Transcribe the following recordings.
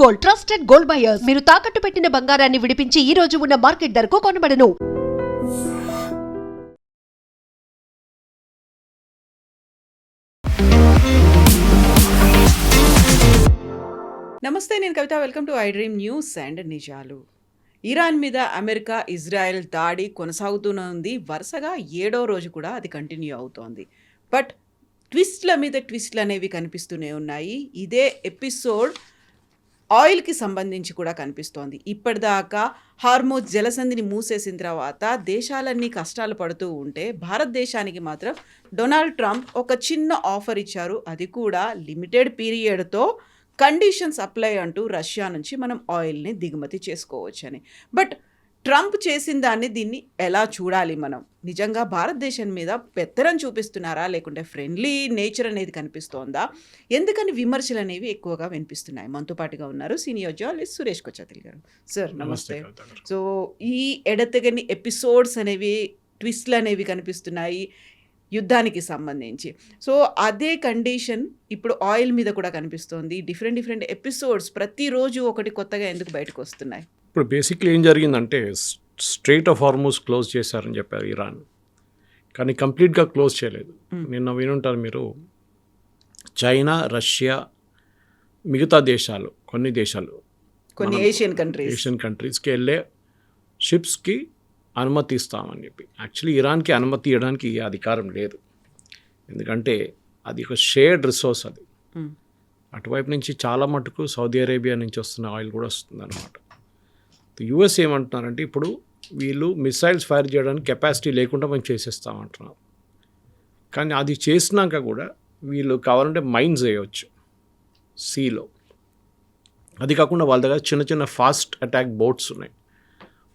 Gold, trusted gold buyers. మీరు తాకట్టు పెట్టిన బంగారాన్ని విడిపించి ఈ రోజు ఉన్న మార్కెట్ ధరకు కొనబడను. నమస్తే, నేను Kavitha. Welcome to I dream news and నిజాలు. ఇరాన్ మీద అమెరికా, ఇజ్రాయెల్ దాడి కొనసాగుతూనే ఉంది. వరుసగా 7వ రోజు కూడా అది కంటిన్యూ అవుతోంది. బట్ ట్విస్ట్ల మీద ట్విస్ట్లు అనేవి కనిపిస్తూనే ఉన్నాయి. ఇదే ఎపిసోడ్ ఆయిల్కి సంబంధించి కూడా కనిపిస్తోంది. ఇప్పటిదాకా హార్మోజ్ జలసంధిని మూసేసిన తర్వాత దేశాలన్నీ కష్టాలు పడుతూ ఉంటే భారతదేశానికి మాత్రం డొనాల్డ్ ట్రంప్ ఒక చిన్న ఆఫర్ ఇచ్చారు. అది కూడా లిమిటెడ్ పీరియడ్తో కండిషన్స్ అప్లై అంటూ రష్యా నుంచి మనం ఆయిల్ని దిగుమతి చేసుకోవచ్చని. బట్ ట్రంప్ చేసిన దీన్ని ఎలా చూడాలి మనం? నిజంగా భారతదేశం మీద పెత్తనం చూపిస్తున్నారా, లేకుంటే ఫ్రెండ్లీ నేచర్ అనేది కనిపిస్తోందా? ఎందుకని విమర్శలు అనేవి ఎక్కువగా వినిపిస్తున్నాయి? మనతో పాటుగా ఉన్నారు సీనియర్ జర్నలిస్ట్ సురేష్ కొచ్చాతిల్ గారు. సార్ నమస్తే. సో ఈ ఎడతెగని ఎపిసోడ్స్ అనేవి, ట్విస్ట్లు అనేవి కనిపిస్తున్నాయి యుద్ధానికి సంబంధించి. సో అదే కండిషన్ ఇప్పుడు ఆయిల్ మీద కూడా కనిపిస్తోంది. డిఫరెంట్ ఎపిసోడ్స్ ప్రతిరోజు ఒకటి కొత్తగా ఎందుకు బయటకు వస్తున్నాయి? ఇప్పుడు బేసిక్లీ ఏం జరిగిందంటే స్ట్రెయిట్ ఆఫ్ హార్మోజ్ క్లోజ్ చేశారని చెప్పారు ఇరాన్, కానీ కంప్లీట్గా క్లోజ్ చేయలేదు. నిన్న వినుంటారు మీరు, చైనా, రష్యా, మిగతా దేశాలు, కొన్ని ఏషియన్ కంట్రీస్కి వెళ్ళే షిప్స్కి అనుమతి ఇస్తామని చెప్పి. యాక్చువల్లీ ఇరాన్కి అనుమతి ఇవ్వడానికి అధికారం లేదు, ఎందుకంటే అది ఒక షేర్డ్ రిసోర్స్. అది అటువైపు నుంచి చాలా మటుకు సౌదీ అరేబియా నుంచి వస్తున్న ఆయిల్ కూడా వస్తుంది అనమాట. యూఎస్ ఏమంటున్నారంటే ఇప్పుడు వీళ్ళు మిసైల్స్ ఫైర్ చేయడానికి కెపాసిటీ లేకుండా మేము చేసేస్తామంటున్నారు. కానీ అది చేసినాక కూడా వీళ్ళు కావాలంటే మైన్స్ వేయవచ్చు సీలో. అది కాకుండా వాళ్ళ దగ్గర చిన్న చిన్న ఫాస్ట్ అటాక్ బోట్స్ ఉన్నాయి,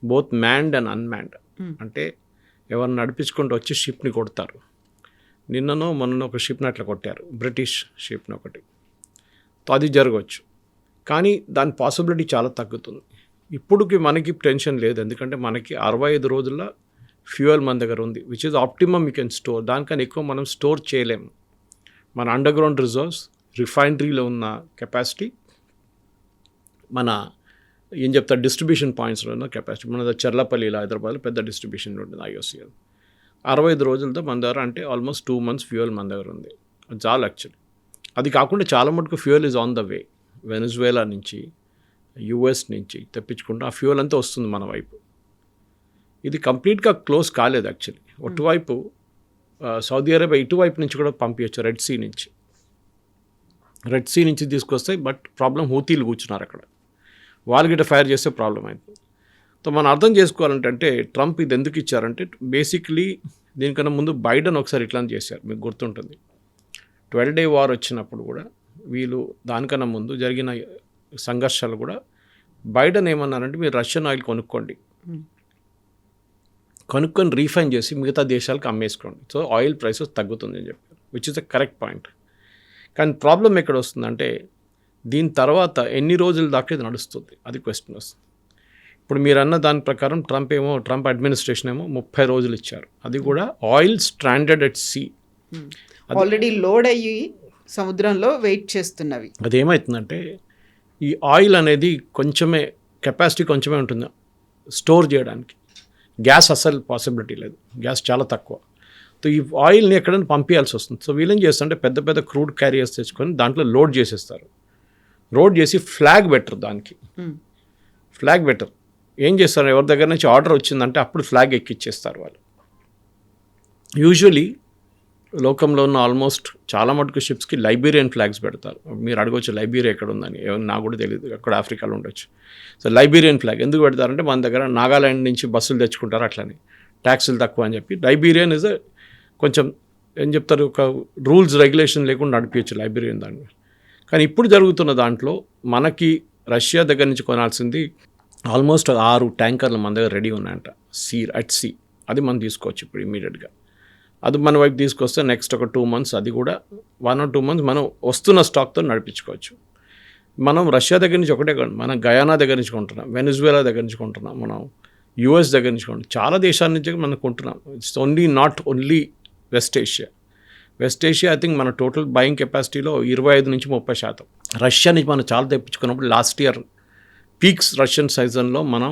బోత్ మ్యాన్డ్ అండ్ అన్మ్యాన్డ్. అంటే ఎవరిని నడిపించుకుంటూ వచ్చి షిప్ని కొడతారు. మొన్న ఒక షిప్ని అట్లా కొట్టారు, బ్రిటిష్ షిప్ని ఒకటి. అది జరగవచ్చు, కానీ దాని పాసిబిలిటీ చాలా తగ్గుతుంది. ఇప్పుడుకి మనకి టెన్షన్ లేదు, ఎందుకంటే మనకి 65 రోజుల ఫ్యూయల్ మన దగ్గర ఉంది, which is optimum you can store. దానికన్నా ఎక్కువ మనం స్టోర్ చేయలేము. మన అండర్ గ్రౌండ్ రిజర్వ్స్, రిఫైనరీలో ఉన్న కెపాసిటీ, మన ఏం చెప్తారు డిస్ట్రిబ్యూషన్ పాయింట్స్లో ఉన్న కెపాసిటీ. మన చర్లపల్లిలో, హైదరాబాద్లో పెద్ద డిస్ట్రిబ్యూషన్ ఉంటుంది IOCL. 65 రోజులతో మన దగ్గర, అంటే ఆల్మోస్ట్ 2 months ఫ్యూయల్ మన దగ్గర ఉంది. అది చాలా యాక్చువల్లీ. అది కాకుండా చాలా మటుకు fuel is on the way. Venezuela నుంచి, US నుంచి తెప్పించుకుంటూ ఆ ఫ్యూయల్ అంతా వస్తుంది మన వైపు. ఇది కంప్లీట్గా క్లోజ్ కాలేదు యాక్చువల్లీ. అటువైపు సౌదీ అరేబియా ఇటువైపు నుంచి కూడా పంపించచ్చు, రెడ్ సీ నుంచి తీసుకొస్తే. బట్ ప్రాబ్లం హూతీలు కూర్చున్నారు అక్కడ, వాళ్ళు గిట్ట ఫైర్ చేస్తే ప్రాబ్లం అయింది. సో మనం అర్థం చేసుకోవాలంటే ట్రంప్ ఇది ఎందుకు ఇచ్చారంటే, బేసిక్లీ దీనికన్నా ముందు బైడెన్ ఒకసారి ఇట్లా చేశారు, మీకు గుర్తుంటుంది. 12-day వార్ వచ్చినప్పుడు కూడా వీళ్ళు, దానికన్నా ముందు జరిగిన సంఘర్షాలు కూడా బైడెన్ ఏమన్నారంటే మీరు రష్యన్ ఆయిల్ కొనుక్కొని రీఫైన్ చేసి మిగతా దేశాలకు అమ్మేసుకోండి, సో ఆయిల్ ప్రైసెస్ తగ్గుతుంది అని చెప్పారు, which is a correct point. కానీ ప్రాబ్లం ఎక్కడ వస్తుందంటే దీని తర్వాత ఎన్ని రోజుల దాకా ఇది నడుస్తుంది, అది క్వశ్చన్ వస్తుంది. ఇప్పుడు మీరు అన్న దాని ప్రకారం ట్రంప్ అడ్మినిస్ట్రేషన్ ఏమో 30 రోజులు ఇచ్చారు. అది కూడా oil stranded at see, already load అయ్యి సముద్రంలో వెయిట్ చేస్తున్నవి. అదేమవుతుందంటే ఈ ఆయిల్ అనేది కెపాసిటీ కొంచెమే ఉంటుంది స్టోర్ చేయడానికి. గ్యాస్ అసలు పాసిబిలిటీ లేదు, గ్యాస్ చాలా తక్కువ. సో ఈ ఆయిల్ని ఎక్కడైనా పంపించాల్సి వస్తుంది. సో వీళ్ళేం చేస్తుంటే పెద్ద క్రూడ్ క్యారియర్స్ తెచ్చుకొని దాంట్లో లోడ్ చేసేస్తారు. లోడ్ చేసి ఫ్లాగ్ బెటర్, దానికి ఫ్లాగ్ బెటర్ ఏం చేస్తారు, ఎవరి దగ్గర నుంచి ఆర్డర్ వచ్చిందంటే అప్పుడు ఫ్లాగ్ ఎక్కిచ్చేస్తారు వాళ్ళు. యూజువలీ లోకంలో ఉన్న ఆల్మోస్ట్ చాలా మటుకు షిప్స్కి లైబీరియన్ ఫ్లాగ్స్ పెడతారు. మీరు అడగవచ్చు లైబీరియా ఎక్కడ ఉందని, నాకు కూడా తెలియదు, అక్కడ ఆఫ్రికాలో ఉండొచ్చు. సో లైబీరియన్ ఫ్లాగ్ ఎందుకు పెడతారంటే మన దగ్గర నాగాలాండ్ నుంచి బస్సులు తెచ్చుకుంటారు, అట్లని ట్యాక్సులు తక్కువ అని చెప్పి. లైబీరియన్ ఇస్ కొంచెం ఏం చెప్తారు, ఒక రూల్స్ రెగ్యులేషన్ లేకుండా నడిపించచ్చు లైబీరియన్ దాన్ని. కానీ ఇప్పుడు జరుగుతున్న దాంట్లో మనకి రష్యా దగ్గర నుంచి కొనాల్సింది ఆల్మోస్ట్ 6 ట్యాంకర్లు మన దగ్గర రెడీ ఉన్నాయంట, అట్ సీ. అది మనం తీసుకోవచ్చు ఇప్పుడు ఇమీడియట్గా. అది మన వైపు తీసుకొస్తే నెక్స్ట్ ఒక 2 months, అది కూడా 1 or 2 months మనం వస్తున్న స్టాక్తో నడిపించుకోవచ్చు. మనం రష్యా దగ్గర నుంచి ఒకటే కాదు, మనం గయానా దగ్గర నుంచి కొంటున్నాం, వెనజువేలా దగ్గర నుంచి కొంటున్నాం, మనం US దగ్గర నుంచి కొంటున్నాం, చాలా దేశాల నుంచి మనం కొంటున్నాం. It's not only west Asia. West Asia I think మన టోటల్ బయింగ్ కెపాసిటీలో 25 నుంచి 30%. రష్యా నుంచి మనం చాలా తెప్పించుకున్నప్పుడు లాస్ట్ ఇయర్ పీక్స్ రష్యన్ సీజన్లో మనం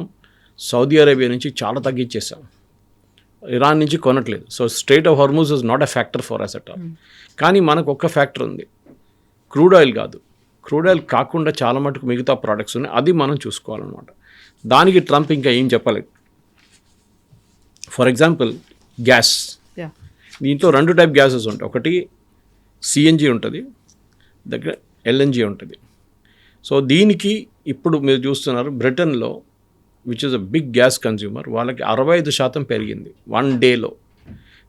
సౌదీ అరేబియా నుంచి చాలా తగ్గించేసాం, ఇరాన్ నుంచి కొనట్లేదు. So strait of Hormuz is not a factor for us at all. కానీ మనకు ఒక్క ఫ్యాక్టర్ ఉంది, క్రూడ్ ఆయిల్ కాదు. క్రూడ్ ఆయిల్ కాకుండా చాలా మటుకు మిగతా ప్రోడక్ట్స్ ఉన్నాయి, అది మనం చూసుకోవాలన్నమాట. దానికి ట్రంప్ ఇంకా ఏం చెప్పలేదు. For example gas, Yeah. దీంట్లో 2 టైప్ గ్యాసెస్ ఉంటాయి. ఒకటి సిఎన్జి ఉంటుంది, దగ్గర ఎల్ఎన్జి ఉంటుంది. సో దీనికి ఇప్పుడు మీరు చూస్తున్నారు బ్రిటన్లో, which is a big gas consumer, వాళ్ళకి 65% పెరిగింది 1 డేలో.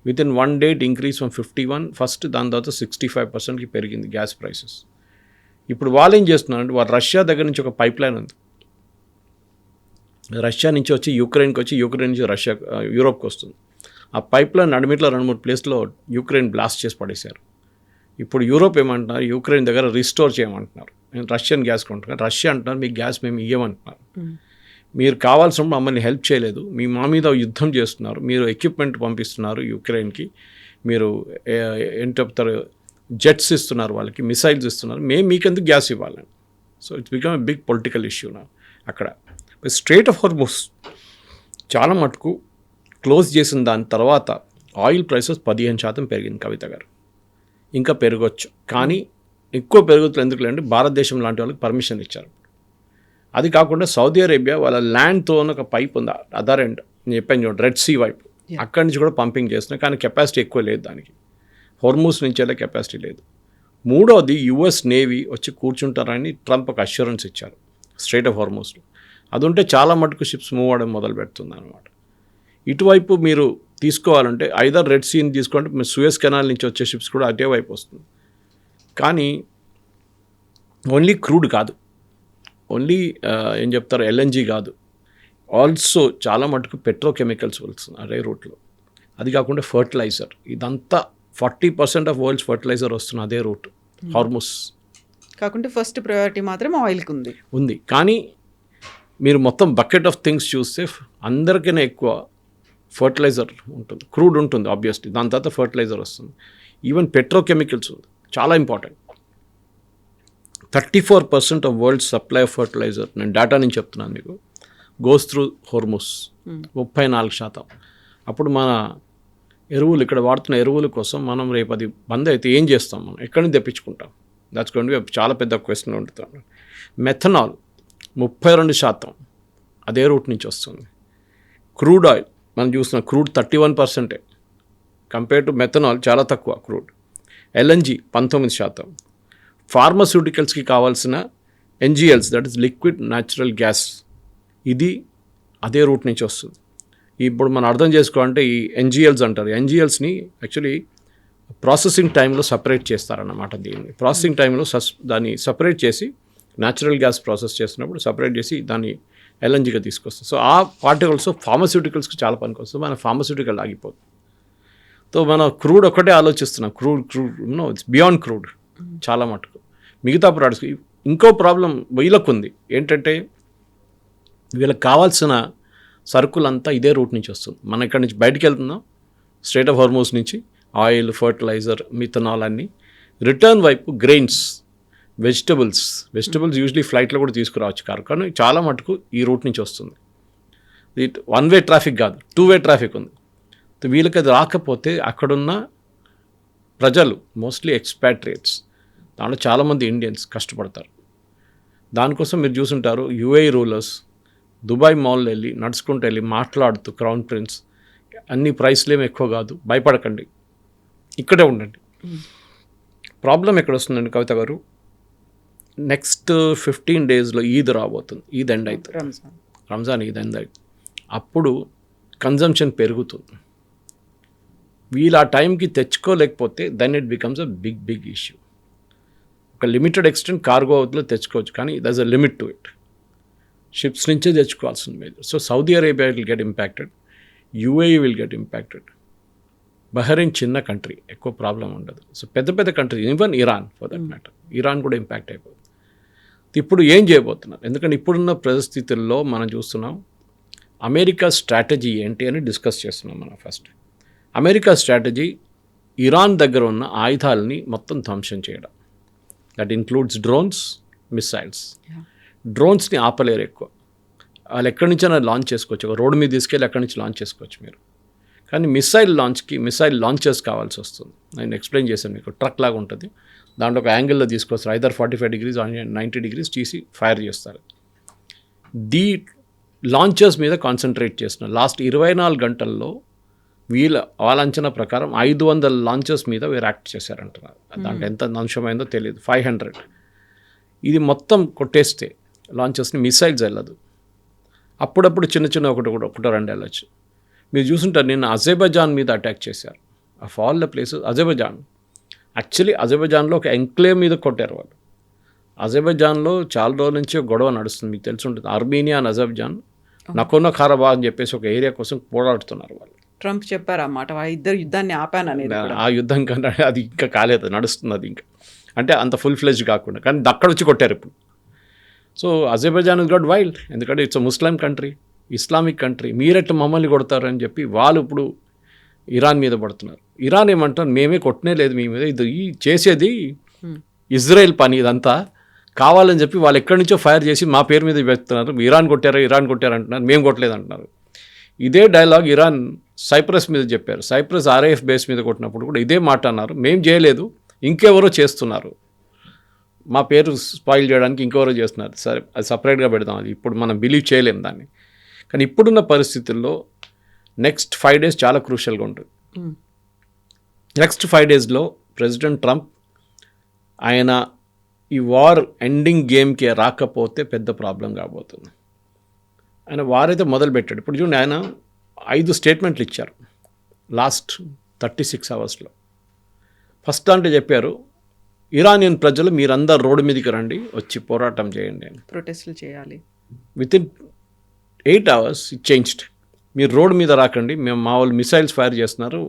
With in 1 day it increase from 51 first, దాని తర్వాత 65%కి పెరిగింది గ్యాస్ ప్రైసెస్. ఇప్పుడు వాళ్ళు ఏం చేస్తున్నారంటే, వాళ్ళు రష్యా దగ్గర నుంచి ఒక పైప్ లైన్ ఉంది, రష్యా నుంచి వచ్చి యూక్రెయిన్కి వచ్చి, యూక్రెయిన్ నుంచి రష్యా యూరోప్కి వస్తుంది. ఆ పైప్ లైన్ నడిమిట్లో 2-3 ప్లేస్లో యూక్రెయిన్ బ్లాస్ట్ చేసి పడేశారు. ఇప్పుడు యూరోప్ ఏమంటున్నారు, యూక్రెయిన్ దగ్గర రిస్టోర్ చేయమంటున్నారు. నేను రష్యన్ గ్యాస్ కొంటున్నాను, రష్యా అంటున్నారు మీకు గ్యాస్ మేము ఇవ్వమంటున్నారు. మీరు కావాల్సినప్పుడు మమ్మల్ని హెల్ప్ చేయలేదు, మా మీద యుద్ధం చేస్తున్నారు, మీరు ఎక్విప్మెంట్ పంపిస్తున్నారు యూక్రెయిన్కి, మీరు ఏం చెప్తారు జెట్స్ ఇస్తున్నారు, వాళ్ళకి మిసైల్స్ ఇస్తున్నారు, మేము మీకెందుకు గ్యాస్ ఇవ్వాలని. So it's become a big political issue నా అక్కడ. స్ట్రెయిట్ ఆఫ్ హార్మూజ్ చాలా మటుకు క్లోజ్ చేసిన దాని తర్వాత ఆయిల్ ప్రైసెస్ 15% పెరిగింది కవిత గారు. ఇంకా పెరగచ్చు, కానీ ఎక్కువ పెరుగుతుంది ఎందుకు లేదంటే భారతదేశం లాంటి వాళ్ళకి పర్మిషన్ ఇచ్చారు. అది కాకుండా సౌదీ అరేబియా వాళ్ళ ల్యాండ్తో ఒక పైప్ ఉంది, అదర్ ఎండ్ నేను చెప్పాను చూడండి, రెడ్ సీ వైపు, అక్కడి నుంచి కూడా పంపింగ్ చేస్తున్నాయి, కానీ కెపాసిటీ ఎక్కువ లేదు దానికి. హోర్మూస్ నుంచి వెళ్ళే కెపాసిటీ లేదు. మూడోది యుఎస్ నేవీ వచ్చి కూర్చుంటారని ట్రంప్ ఒక అష్యూరెన్స్ ఇచ్చారు స్ట్రెయిట్ ఆఫ్ హార్మూస్లో. అది ఉంటే చాలా మటుకు షిప్స్ మూవ్ అవ్వడం మొదలు పెడుతుంది అనమాట. ఇటువైపు మీరు తీసుకోవాలంటే ఐదర్ రెడ్ సీని తీసుకోండి, మీరు సూయస్ కెనాల్ నుంచి వచ్చే షిప్స్ కూడా అదే వైపు వస్తుంది. కానీ ఓన్లీ క్రూడ్ కాదు, ఓన్లీ ఏం చెప్తారు ఎల్ఎన్జీ కాదు, ఆల్సో చాలా మటుకు పెట్రోకెమికల్స్ వస్తుంది అదే రూట్లో. అది కాకుండా ఫర్టిలైజర్, ఇదంతా 40% ఆఫ్ వరల్డ్స్ ఫర్టిలైజర్ వస్తుంది అదే రూట్ హార్మూస్. కాకుంటే ఫస్ట్ ప్రయారిటీ మాత్రం ఆయిల్కి ఉంది. కానీ మీరు మొత్తం బకెట్ ఆఫ్ థింగ్స్ చూస్తే అందరికైనా ఎక్కువ ఫర్టిలైజర్ ఉంటుంది, క్రూడ్ ఉంటుంది ఆబ్వియస్లీ, దాని తర్వాత ఫర్టిలైజర్ వస్తుంది, ఈవెన్ పెట్రోకెమికల్స్ ఉంది. చాలా important. 34% of world supply of fertiliser, నేను డేటా నుంచి చెప్తున్నాను మీకు, గోస్ త్రూ హోర్మూస్. 34%. అప్పుడు మన ఎరువులు, ఇక్కడ వాడుతున్న ఎరువుల కోసం మనం రేపు అది బంద్ అయితే ఏం చేస్తాం, మనం ఎక్కడి నుంచి తెప్పించుకుంటాం? దాట్స్ గోయింగ్ టు బి చాలా పెద్ద క్వశ్చన్ ఉంటుంది. మెథనాల్ 32% అదే రూట్ నుంచి వస్తుంది. క్రూడ్ ఆయిల్ మనం చూస్తున్నాం, క్రూడ్ 31%, కంపేర్ టు మెథనాల్ చాలా తక్కువ క్రూడ్. ఎల్ఎన్జి 19%. ఫార్మస్యూటికల్స్కి కావాల్సిన NGLs, that is liquid natural gas, ఇది అదే రూట్ నుంచి వస్తుంది. ఇప్పుడు మనం అర్థం చేసుకోవాలంటే ఈ ఎన్జిఎల్స్ అంటారు, ఎన్జిఎల్స్ని యాక్చువల్లీ ప్రాసెసింగ్ టైంలో సపరేట్ చేస్తారన్నమాట. దీన్ని ప్రాసెసింగ్ టైంలో దాన్ని సపరేట్ చేసి న్యాచురల్ గ్యాస్ ప్రాసెస్ చేసినప్పుడు సపరేట్ చేసి దాన్ని ఎల్ఎన్జీగా తీసుకొస్తాం. సో ఆ పార్టికల్స్ ఫార్మస్యూటికల్స్కి చాలా పనికి వస్తుంది, మన ఫార్మస్యూటికల్ ఆగిపోతుంది. సో మన క్రూడ్ ఒక్కటే ఆలోచిస్తున్నాం, crude no it's beyond crude చాలా మటుకు. మిగతా ప్రోడక్ట్స్ ఇంకో ప్రాబ్లం వీళ్ళకు ఉంది ఏంటంటే, వీళ్ళకి కావాల్సిన సరుకులంతా ఇదే రూట్ నుంచి వస్తుంది. మనం ఇక్కడ నుంచి బయటికి వెళ్తున్నాం స్ట్రెయిట్ ఆఫ్ హార్మూస్ నుంచి, ఆయిల్, ఫర్టిలైజర్, మిథనాల్ అన్నీ. రిటర్న్ వైపు గ్రెయిన్స్, వెజిటబుల్స్ యూజువలీ ఫ్లైట్లో కూడా తీసుకురావచ్చు కారు, కానీ చాలా మటుకు ఈ రూట్ నుంచి వస్తుంది. ఇది 1 వే ట్రాఫిక్ కాదు, 2 వే ట్రాఫిక్ ఉంది. వీళ్ళకి అది రాకపోతే అక్కడున్న ప్రజలు మోస్ట్లీ ఎక్స్పాట్రియేట్స్, దాంట్లో చాలామంది ఇండియన్స్ కష్టపడతారు. దానికోసం మీరు చూసుంటారు యుఏఈ రూలర్స్ దుబాయ్ మాల్లో వెళ్ళి నడుచుకుంటూ వెళ్ళి మాట్లాడుతూ, క్రౌన్ ప్రిన్స్ అన్ని ప్రైస్లు ఏమి ఎక్కువ కాదు, భయపడకండి, ఇక్కడే ఉండండి. ప్రాబ్లం ఎక్కడ వస్తుందండి కవిత గారు, నెక్స్ట్ 15 డేస్లో ఈద్ రాబోతుంది, ఈద్ ఎండ్ అవుతుంది, రంజాన్ ఈద్ ఎండ్ అవుతుంది. అప్పుడు కన్జంప్షన్ పెరుగుతుంది. వీళ్ళు ఆ టైంకి తెచ్చుకోలేకపోతే then it becomes a big issue. ఒక లిమిటెడ్ ఎక్స్టెంట్ కార్గో అవుట్లో తెచ్చుకోవచ్చు, కానీ there's a limit to it. Ships నుంచే తెచ్చుకోవాల్సింది major. So Saudi Arabia will get impacted, UAE will get impacted. Bahrain చిన్న కంట్రీ, ఎక్కువ ప్రాబ్లం ఉండదు. సో పెద్ద country, even Iran for that matter, Iran కూడా ఇంపాక్ట్ అయిపోతుంది. ఇప్పుడు ఏం చేయబోతున్నారు, ఎందుకంటే ఇప్పుడున్న పరిస్థితుల్లో మనం చూస్తున్నాం అమెరికా స్ట్రాటజీ ఏంటి అని డిస్కస్ చేస్తున్నాం మనం. ఫస్ట్ అమెరికా స్ట్రాటజీ ఇరాన్ దగ్గర ఉన్న ఆయుధాలని మొత్తం ధ్వంసం చేయడం. That includes drones, missiles. డ్రోన్స్ని ఆపలేరు ఎక్కువ, వాళ్ళు ఎక్కడి నుంచైనా లాంచ్ చేసుకోవచ్చు, ఒక రోడ్డు మీద తీసుకెళ్ళి ఎక్కడి నుంచి లాంచ్ చేసుకోవచ్చు మీరు. కానీ మిసైల్ లాంచెస్ కావాల్సి వస్తుంది. నేను ఎక్స్ప్లెయిన్ చేశాను మీకు, ట్రక్ లాగా ఉంటుంది, దాంట్లో ఒక యాంగిల్లో తీసుకొస్తారు, ఐదర్ 45 degrees 90 degrees తీసి ఫైర్ చేస్తారు. లాంచెస్ మీద కాన్సన్ట్రేట్ చేస్తున్నారు. లాస్ట్ 24 గంటల్లో వాళ్ళ అంచనా ప్రకారం 500 లాంచెస్ మీద వీరు యాక్ట్ చేశారంటున్నారు. దాంట్లో ఎంత అంశమైందో తెలియదు. 500 ఇది మొత్తం కొట్టేస్తే లాంచెస్ని మిసైల్స్ వెళ్ళదు. అప్పుడప్పుడు చిన్న ఒకటో రెండు వెళ్ళచ్చు. మీరు చూసుంటారు, నిన్న అజర్బైజాన్ మీద అటాక్ చేశారు. Of all the places Azerbaijan. Actually అజర్బైజాన్లో ఒక ఎంక్లేవ్ మీద కొట్టారు వాళ్ళు. అజర్బైజాన్లో చాలా రోజుల నుంచి ఒక గొడవ నడుస్తుంది, మీకు తెలిసి ఉంటుంది. ఆర్మేనియా అండ్ అజర్బైజాన్ నకోర్నో కారబాగ్ అని చెప్పేసి ఒక ఏరియా కోసం పోరాడుతున్నారు వాళ్ళు. ట్రంప్ చెప్పారు అన్నమాట, ఆ ఇద్దరు యుద్ధాన్ని ఆపాను అనేది. ఆ యుద్ధం కన్నా అది ఇంకా కాలేదు, నడుస్తుంది అది ఇంకా, అంటే అంత ఫుల్ ఫ్లెడ్జ్ కాకుండా. కానీ అక్కడ వచ్చి కొట్టారు ఇప్పుడు. So Azerbaijan is got wild, ఎందుకంటే it's Muslim country, Islamic country. మీరెట్లా మమ్మల్ని కొడతారని చెప్పి వాళ్ళు ఇప్పుడు ఇరాన్ మీద పడుతున్నారు. ఇరాన్ ఏమంటారు, మేమే కొట్టనే లేదు మీ మీద, ఇది చేసేది ఇజ్రాయెల్ పని ఇదంతా, కావాలని చెప్పి వాళ్ళు ఎక్కడి నుంచో ఫైర్ చేసి మా పేరు మీద పెడుతున్నారు. ఇరాన్ కొట్టారు అంటున్నారు, మేము కొట్టలేదు అంటున్నారు. ఇదే డైలాగ్ ఇరాన్ సైప్రస్ మీద చెప్పారు. సైప్రస్ RAF బేస్ మీద కొట్టినప్పుడు కూడా ఇదే మాట అన్నారు, మేము చేయలేదు, ఇంకెవరో చేస్తున్నారు, మా పేరు స్పాయిల్ చేయడానికి ఇంకెవరో చేస్తున్నారు. సరే, అది సపరేట్గా పెడదాం, అది ఇప్పుడు మనం బిలీవ్ చేయలేం దాన్ని. కానీ ఇప్పుడున్న పరిస్థితుల్లో నెక్స్ట్ 5 days చాలా క్రూషియల్గా ఉంటుంది. నెక్స్ట్ 5 daysలో ప్రెసిడెంట్ ట్రంప్ ఆయన ఈ వార్ ఎండింగ్ గేమ్కి రాకపోతే పెద్ద ప్రాబ్లం కాబోతుంది. ఆయన వారైతే మొదలుపెట్టాడు. ఇప్పుడు చూడండి, ఆయన 5 స్టేట్మెంట్లు ఇచ్చారు లాస్ట్ 36 hours. ఫస్ట్ దాంట్లో చెప్పారు, ఇరానియన్ ప్రజలు మీరందరూ రోడ్డు మీదకి రండి, వచ్చి పోరాటం చేయండి అని, ప్రొటెస్ట్లు చేయాలి. Within 8 hours it changed. మీరు రోడ్డు మీద రాకండి, మేము మా వాళ్ళు మిసైల్స్ ఫైర్ చేస్తున్నారు,